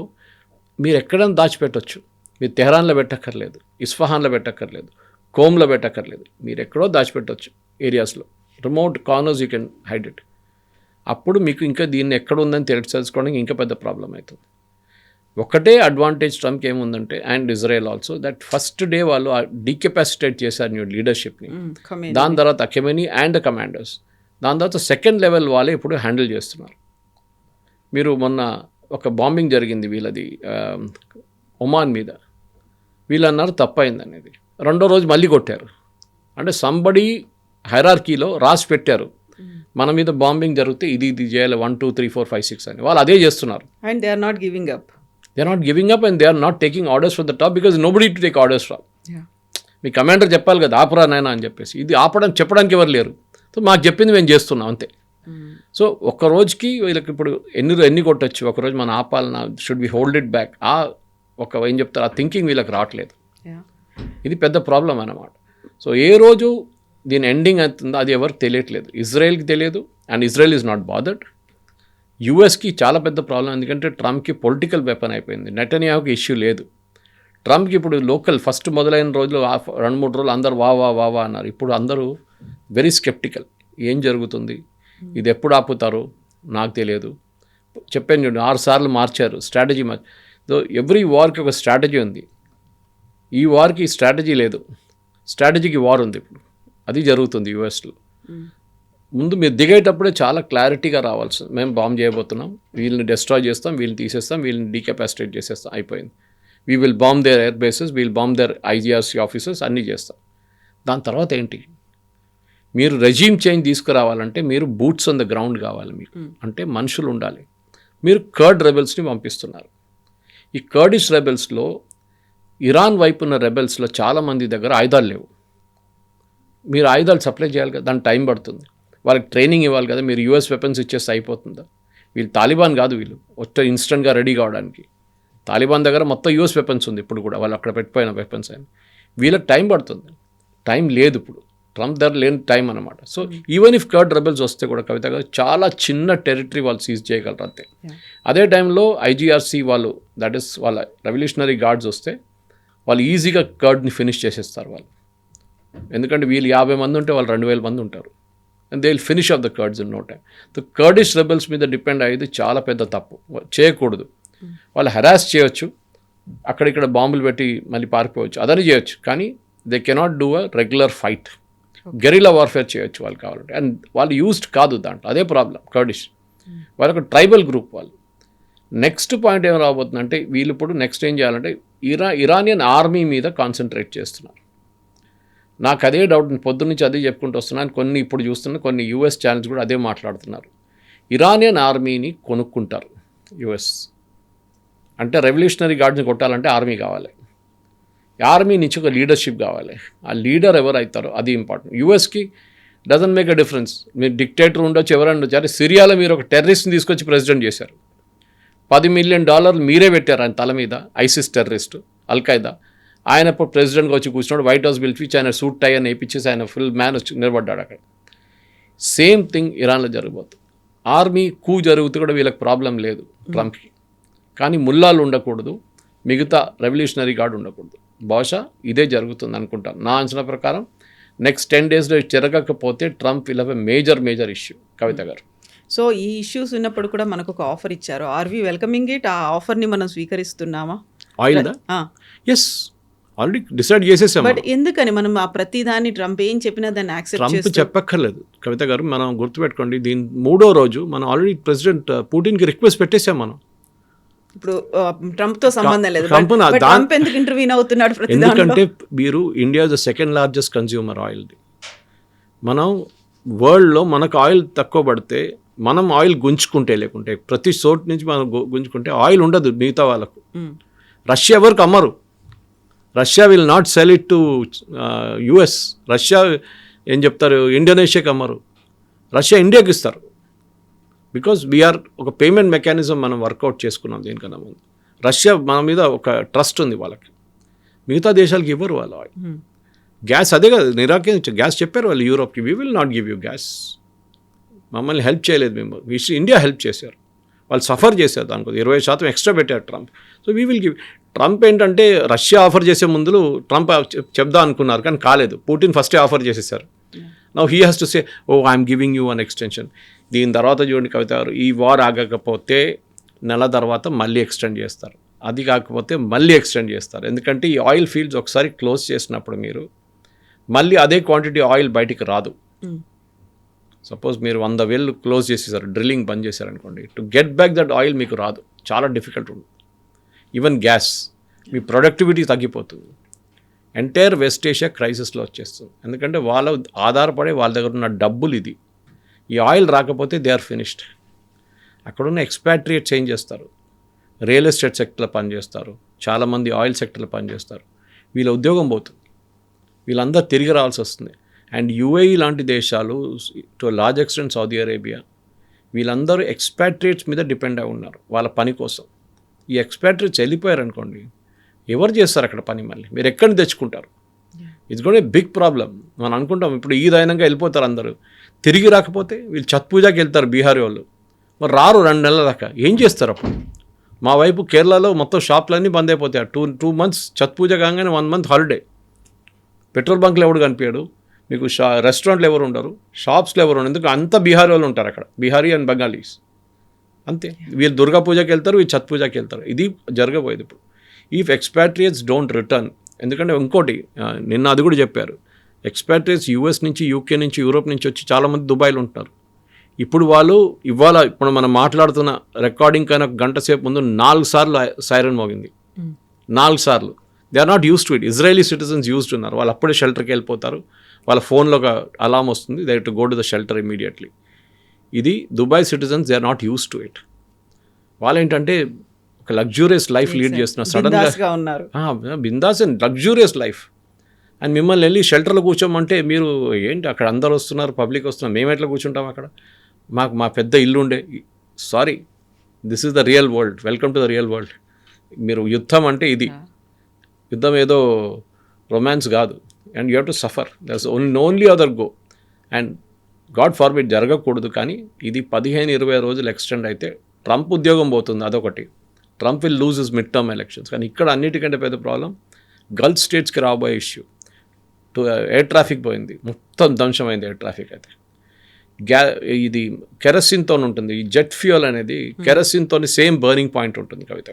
మీరు ఎక్కడైనా దాచిపెట్టవచ్చు. మీరు తెహరాన్లో పెట్టక్కర్లేదు, ఇస్ఫహాన్లో పెట్టక్కర్లేదు, కోమ్లో పెట్టక్కర్లేదు, మీరు ఎక్కడో దాచిపెట్టవచ్చు ఏరియాస్లో, remote corners you can hide it. అప్పుడు మీకు ఇంకా దీన్ని ఎక్కడ ఉందని తెలుసుకోవడానికి ఇంకా పెద్ద ప్రాబ్లం అవుతుంది. ఒకటే అడ్వాంటేజ్ ట్రంప్కి ఏముందంటే and Israel also that first day వాళ్ళు డీకెపాసిటేట్ చేశారు న్యూ లీడర్షిప్ని. దాని తర్వాత కెమెనీ అండ్ కమాండర్స్, దాని తర్వాత సెకండ్ లెవెల్ వాళ్ళే ఇప్పుడు హ్యాండిల్ చేస్తున్నారు. మీరు మొన్న ఒక బాంబింగ్ జరిగింది వీళ్ళది ఒమాన్ మీద, వీళ్ళు అన్నారు తప్పైంది అనేది. రెండో రోజు మళ్ళీ కొట్టారు. అంటే సంబడి హైరార్కీలో రాసి పెట్టారు మన మీద బాంబింగ్ జరిగితే ఇది చేయాలి 1 2 3 4 5 6 అని. వాళ్ళు అదే చేస్తున్నారు. And they are not giving up. They are not giving up and they are not taking orders from the top because nobody to take orders from. మీ కమాండర్ చెప్పాలి కదా ఆపరా నాయనా అని చెప్పేసి. ఇది ఆపడానికి చెప్పడానికి ఎవరు లేరు. సో మాకు చెప్పింది మేము చేస్తున్నాం అంతే. సో ఒక్క రోజుకి వీళ్ళకి ఇప్పుడు ఎన్ని కొట్టచ్చు, ఒకరోజు మనం ఆపాలన్నా, should be hold it back, ఏం చెప్తారు ఆ థింకింగ్ వీళ్ళకి రావట్లేదు. ఇది పెద్ద ప్రాబ్లం అన్నమాట. సో ఏ రోజు దీని ఎండింగ్ అవుతుందో అది ఎవరికి తెలియట్లేదు. ఇజ్రాయెల్కి తెలియదు and Israel is not bothered. యూఎస్కి చాలా పెద్ద ప్రాబ్లం, ఎందుకంటే ట్రంప్కి పొలిటికల్ వెపన్ అయిపోయింది. నెటన్యాహుకి ఇష్యూ లేదు. ట్రంప్కి ఇప్పుడు లోకల్ ఫస్ట్ మొదలైన రోజులు 2-3 రోజులు అందరు వా అన్నారు. ఇప్పుడు అందరూ వెరీ స్కెప్టికల్. ఏం జరుగుతుంది, ఇది ఎప్పుడు ఆపుతారు నాకు తెలియదు. చెప్పాను చూడండి 6 సార్లు మార్చారు స్ట్రాటజీ. ఎవ్రీ వార్కి ఒక స్ట్రాటజీ ఉంది. ఈ వార్కి స్ట్రాటజీ లేదు, స్ట్రాటజీకి వార్ ఉంది. ఇప్పుడు అది జరుగుతుంది యూఎస్లో. ముందు మీరు దిగేటప్పుడే చాలా క్లారిటీగా రావాల్సింది. మేము బాంబ్ చేయబోతున్నాం, వీళ్ళని డిస్ట్రాయ్ చేస్తాం, వీళ్ళని తీసేస్తాం, వీళ్ళని డీకెపాసిటేట్ చేసేస్తాం, అయిపోయింది. We will bomb their air bases, we'll bomb their IGRC offices, అన్నీ చేస్తాం. దాని తర్వాత ఏంటి, మీరు రెజీమ్ చేంజ్ తీసుకురావాలంటే మీరు బూట్స్ ఆన్ ద గ్రౌండ్ కావాలి మీకు. అంటే మనుషులు ఉండాలి. మీరు కర్డ్ రెబెల్స్ని పంపిస్తున్నారు. ఈ కర్డిష్ రెబెల్స్లో ఇరాన్ వైపు ఉన్న రెబెల్స్లో చాలామంది దగ్గర ఆయుధాలు లేవు. మీరు ఆయుధాలు సప్లై చేయాలి కదా, దానికి టైం పడుతుంది. వాళ్ళకి ట్రైనింగ్ ఇవ్వాలి కదా. మీరు యూఎస్ వెపన్స్ ఇచ్చేస్తే అయిపోతుందా? వీళ్ళు తాలిబాన్ కాదు, వీళ్ళు వచ్చే ఇన్స్టెంట్గా రెడీ కావడానికి. తాలిబాన్ దగ్గర మొత్తం యూఎస్ వెపన్స్ ఉంది ఇప్పుడు కూడా, వాళ్ళు అక్కడ పెట్టిపోయిన వెపన్స్ అని. వీళ్ళకి టైం పడుతుంది, టైం లేదు ఇప్పుడు. ట్రంప్ దగ్గర లేని టైం అనమాట. So even if curd rebels వస్తే కూడా కవిత గారు చాలా చిన్న టెరిటరీ వాళ్ళు సీజ్ చేయగలరు అంతే. అదే టైంలో ఐజీఆర్సీ వాళ్ళు, దట్ ఈస్ వాళ్ళ రెవల్యూషనరీ గార్డ్స్ వస్తే వాళ్ళు ఈజీగా కర్డ్ని ఫినిష్ చేసేస్తారు వాళ్ళు. ఎందుకంటే వీళ్ళు 50 మంది ఉంటే వాళ్ళు 2000 మంది ఉంటారు. And they will finish off the Kurds in no time. The Kurdish rebels మీద డిపెండ్ అయ్యేది చాలా పెద్ద తప్పు, చేయకూడదు. వాళ్ళు హెరాస్ చేయొచ్చు, అక్కడిక్కడ బాంబులు పెట్టి మళ్ళీ పారిపోవచ్చు, అదని చేయొచ్చు. కానీ they cannot do a regular fight. Guerrilla warfare చేయొచ్చు వాళ్ళు కావాలంటే. అండ్ వాళ్ళు యూజ్డ్ కాదు దాంట్లో, అదే ప్రాబ్లం కర్డిష్. వాళ్ళొక ట్రైబల్ గ్రూప్ వాళ్ళు. నెక్స్ట్ పాయింట్ ఏం రాబోతుందంటే వీళ్ళు ఇప్పుడు నెక్స్ట్ ఏం చేయాలంటే ఇరానియన్ ఆర్మీ మీద కాన్సన్ట్రేట్ చేస్తున్నారు. నాకు అదే డౌట్, పొద్దున్నుంచి అదే చెప్పుకుంటూ వస్తున్నాను. కొన్ని ఇప్పుడు చూస్తున్నా కొన్ని యూఎస్ ఛానల్స్ కూడా అదే మాట్లాడుతున్నారు. ఇరానియన్ ఆర్మీని కొనుక్కుంటారు యూఎస్. అంటే రెవల్యూషనరీ గార్డ్స్ని కొట్టాలంటే ఆర్మీ కావాలి, ఆర్మీ నుంచి ఒక లీడర్షిప్ కావాలి. ఆ లీడర్ ఎవరు అవుతారో అది ఇంపార్టెంట్. యూఎస్కి డజంట్ మేక్ అ డిఫరెన్స్. మీరు డిక్టేటర్ ఉండొచ్చు, ఎవరైనా ఉండొచ్చు. అరే సిరియాలో మీరు ఒక టెర్రరిస్ట్ని తీసుకొచ్చి ప్రెసిడెంట్ చేశారు, $10 million మీరే పెట్టారు ఆయన తల మీద. ISIS terrorist, Al-Qaeda. ఆయన ఇప్పుడు ప్రెసిడెంట్గా వచ్చి కూర్చున్నాడు, వైట్ హౌస్ పిలిచి ఆయన సూట్ టై అని వేయించేసి ఆయన ఫుల్ మ్యాన్ వచ్చి నిలబడ్డాడు అక్కడ. సేమ్ థింగ్ ఇరాన్లో జరగబోతుంది. ఆర్మీ కూ జరిగితే కూడా వీళ్ళకి ప్రాబ్లం లేదు ట్రంప్కి. కానీ ముల్లాలు ఉండకూడదు, మిగతా రెవల్యూషనరీ గార్డ్ ఉండకూడదు. బహుశా ఇదే జరుగుతుంది అనుకుంటాను నా అంచనా ప్రకారం. నెక్స్ట్ 10 daysలో జరగకపోతే Trump will have a major issue Kavitha garu. So ఈ ఇష్యూస్ ఉన్నప్పుడు కూడా మనకు ఒక ఆఫర్ ఇచ్చారు. Are we welcoming it? ఆ ఆఫర్ని మనం స్వీకరిస్తున్నామా? ఆయిల్దా? ఎస్, ఆల్రెడీ డిసైడ్ చేసేసాం. బట్ ఎందుకని మనం ఆ ప్రతిదాన్ని ట్రంప్ ఏం చెప్పినా దాన్ని యాక్సెప్ట్ ట్రంప్ చేస్తాం? చెప్పక్కర్లేదు కవిత గారు. మనం గుర్తుపెట్టుకోండి, దీని 3వ రోజు మనం ఆల్రెడీ ప్రెసిడెంట్ పుటిన్కి రిక్వెస్ట్ పెట్టేసాం మనం. ఇప్పుడు ట్రంప్ తో సంబంధం లేదు. ట్రంప్ ట్రంప్ ఎందుకు ఇంటర్వ్యూన్ అవుతున్నాడు ప్రతి దాంట్లో? ఎందుకంటే మీరు India the second largest consumer ఆయిల్ది. మనం వరల్డ్లో మనకు ఆయిల్ తక్కువ పడితే మనం ఆయిల్ గుంజుకుంటే, లేకుంటే ప్రతి చోటు నుంచి మనం గుంజుకుంటే ఆయిల్ ఉండదు మిగతా వాళ్ళకు. రష్యా ఎవరికి అమ్మరు. Russia will not sell it to US. Russia ఏం చెప్తారు, ఇండోనేషియాకి అమ్మరు. రష్యా ఇండియాకి ఇస్తారు. బికాజ్ వీఆర్ ఒక పేమెంట్ మెకానిజం మనం వర్కౌట్ చేసుకున్నాం దీనికన్నా ముందు. రష్యా మన మీద ఒక ట్రస్ట్ ఉంది వాళ్ళకి. మిగతా దేశాలకి ఇవ్వరు వాళ్ళు ఆయిల్. గ్యాస్ అదే కదా నిరాకరించారు. గ్యాస్ చెప్పారు వాళ్ళు యూరోప్కి, we will not give you gas. మమ్మల్ని హెల్ప్ చేయలేదు మేము, ఇండియా హెల్ప్ చేశారు. వాళ్ళు సఫర్ చేశారు దానికి 20% ఎక్స్ట్రా పెట్టారు Trump. So we will give. Trump ఏంటంటే రష్యా ఆఫర్ చేసే ముందు ట్రంప్ చెప్దాం అనుకున్నారు కానీ కాలేదు. పుటిన్ ఫస్టే ఆఫర్ చేసేసారు. Now he has to say I'm giving you an extension. దీని తర్వాత చూడండి కవిత గారు, ఈ వార్ ఆగకపోతే నెల తర్వాత మళ్ళీ ఎక్స్టెండ్ చేస్తారు, అది కాకపోతే మళ్ళీ ఎక్స్టెండ్ చేస్తారు. ఎందుకంటే ఈ ఆయిల్ ఫీల్డ్స్ ఒకసారి క్లోజ్ చేసినప్పుడు మీరు మళ్ళీ అదే క్వాంటిటీ ఆయిల్ బయటికి రాదు. సపోజ్ మీరు 100 వేలు క్లోజ్ చేసేసారు, డ్రిల్లింగ్ బంద్ చేశారనుకోండి, to get back that oil మీకు రాదు, చాలా డిఫికల్ట్ ఉంటుంది. ఈవెన్ గ్యాస్ మీ ప్రొడక్టివిటీ తగ్గిపోతుంది. ఎంటైర్ వెస్ట్ ఏషియా క్రైసిస్లో వచ్చేస్తుంది. ఎందుకంటే వాళ్ళ ఆధారపడే వాళ్ళ దగ్గర ఉన్న డబ్బులు ఇది. ఈ ఆయిల్ రాకపోతే దే ఆర్ ఫినిష్డ్. అక్కడున్న ఎక్స్పాట్రియేట్ చేంజ్ చేస్తారు, రియల్ ఎస్టేట్ సెక్టర్లో పనిచేస్తారు, చాలామంది ఆయిల్ సెక్టర్లో పనిచేస్తారు. వీళ్ళ ఉద్యోగం పోతుంది, వీళ్ళందరూ తిరిగి రావాల్సి వస్తుంది. అండ్ యుఏఈ లాంటి దేశాలు, to large extent Saudi Arabia, వీళ్ళందరూ ఎక్స్పాట్రియేట్స్ మీద డిపెండ్ అయి ఉన్నారు వాళ్ళ పని కోసం. ఈ ఎక్స్పాట్రియేట్స్ వెళ్ళిపోయారు అనుకోండి, ఎవరు చేస్తారు అక్కడ పని? మళ్ళీ మీరు ఎక్కడిని తెచ్చుకుంటారు? It's got a big problem. మనం అనుకుంటాం ఇప్పుడు ఈద్ అయినాక వెళ్ళిపోతారు అందరూ, తిరిగి రాకపోతే వీళ్ళు ఛత్ పూజకి వెళ్తారు బీహారీ వాళ్ళు, మరి రారు 2 నెలల దాకా. ఏం చేస్తారు అప్పుడు? మా వైపు కేరళలో మొత్తం షాపులన్నీ బంద్ అయిపోతాయి. 2 months ఛత్ పూజ కాగానే 1 month హాలిడే. పెట్రోల్ బంక్లో ఎవడు కనిపించాడు మీకు, రెస్టారెంట్లు ఎవరు ఉండరు, షాప్స్లో ఎవరు ఉండరు. ఎందుకు? అంతా బీహారీ వాళ్ళు ఉంటారు అక్కడ, బీహారీ అండ్ బెంగాలీస్ అంతే. వీళ్ళు దుర్గా పూజకి వెళ్తారు, వీళ్ళు ఛత్ పూజకి వెళ్తారు. ఇది జరగబోయేది ఇప్పుడు. ఇఫ్ ఎక్స్పాట్రియేట్స్ డోంట్ రిటర్న్, ఎందుకంటే ఇంకోటి నిన్న అది కూడా చెప్పారు, ఎక్స్పాట్రియేట్స్ యూఎస్ నుంచి, యూకే నుంచి, యూరోప్ నుంచి వచ్చి చాలామంది దుబాయ్లో ఉంటున్నారు. ఇప్పుడు వాళ్ళు ఇప్పుడు మనం మాట్లాడుతున్న రికార్డింగ్ కన్నా గంట సేపు ముందు 4 సార్లు సైరన్ మోగింది. 4 సార్లు. They are not used to it. Israeli citizens used ఉన్నారు, వాళ్ళు అప్పుడే షెల్టర్కి వెళ్ళిపోతారు. వాళ్ళ ఫోన్లో ఒక అలామ్ వస్తుంది, they to go to the shelter immediately. ఇది Dubai citizens, they are not used to it. వాళ్ళు ఏంటంటే ఒక లగ్జూరియస్ లైఫ్ లీడ్ చేస్తున్నారు. సడన్గా ఉన్నారు బిందాస్ అండ్ లగ్జూరియస్ లైఫ్. అండ్ మిమ్మల్ని వెళ్ళి షెల్టర్లో కూర్చోమంటే మీరు ఏంటి, అక్కడ అందరు వస్తున్నారు, పబ్లిక్ వస్తున్నారు, మేము ఎట్లా కూర్చుంటాం అక్కడ? మా పెద్ద ఇల్లు ఉండే. Sorry, this is the real world. Welcome to the real world. మీరు యుద్ధం అంటే ఇది. యుద్ధం ఏదో రొమాన్స్ కాదు. And you have to suffer. That's only other go. And God forbid జరగకూడదు, కానీ ఇది 15-20 రోజులు ఎక్స్టెండ్ అయితే ట్రంప్ ఉద్యోగం పోతుంది, అదొకటి. Trump will lose his mid term elections. కానీ ఇక్కడ అన్నిటికంటే పెద్ద ప్రాబ్లం గల్ఫ్ స్టేట్స్కి రాబోయే ఇష్యూ. ఎయిర్ ట్రాఫిక్ పోయింది, మొత్తం ధ్వంసమైంది ఎయిర్ ట్రాఫిక్. అయితే ఇది కెరసిన్తో ఉంటుంది. ఈ జెట్ ఫ్యూయల్ అనేది కెరసిన్తో సేమ్ బర్నింగ్ పాయింట్ ఉంటుంది కవిత.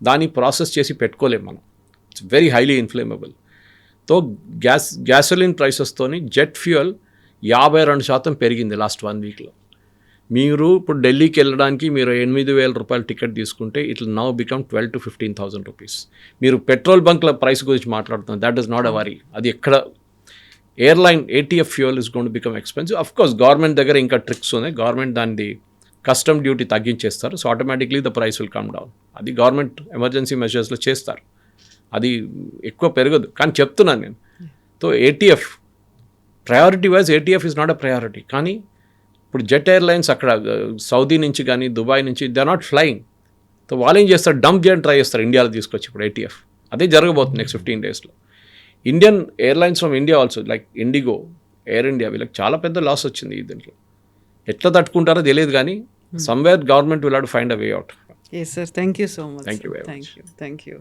దాన్ని ప్రాసెస్ చేసి పెట్టుకోలేము మనం. It's very highly inflammable. తో గ్యాసోలిన్ ప్రైసెస్తోని జెట్ ఫ్యూయల్ 52% పెరిగింది లాస్ట్ 1 వీక్లో. మీరు ఇప్పుడు ఢిల్లీకి వెళ్ళడానికి మీరు 8,000 రూపాయలు టికెట్ తీసుకుంటే it will now become 12,000 to 15,000 rupees. మీరు పెట్రోల్ బంక్ల ప్రైస్ గురించి మాట్లాడుతున్నారు, that is not a worry. అది ఎక్కడ airline ATF fuel is gone to become expensive. Of course government దగ్గర ఇంకా ట్రిక్స్ ఉన్నాయి. గవర్నమెంట్ దాన్ని కస్టమ్ డ్యూటీ తగ్గించేస్తారు, so automatically the price will come down. అది గవర్నమెంట్ ఎమర్జెన్సీ మెజర్స్లో చేస్తారు, అది ఎక్కువ పెరగదు. కానీ చెప్తున్నాను నేను, so ATF priority wise ATF is not a priority. కానీ ఇప్పుడు జెట్ ఎయిర్లైన్స్ అక్కడ సౌదీ నుంచి కానీ దుబాయ్ నుంచి they are not flying. So వాళ్ళు ఏం చేస్తారు, డంప్ చేయడానికి ట్రై చేస్తారు ఇండియాలో తీసుకొచ్చి. ఇప్పుడు ATF అదే జరగబోతుంది నెక్స్ట్ 15 డేస్లో. Indian airlines from India also, like IndiGo, air India, వీళ్ళకి చాలా పెద్ద లాస్ వచ్చింది ఈ దీంట్లో. ఎట్లా తట్టుకుంటారో తెలియదు, కానీ somewhere government will have to find a way out. Yes, sir. Thank you so much. Thank you very much. Thank you.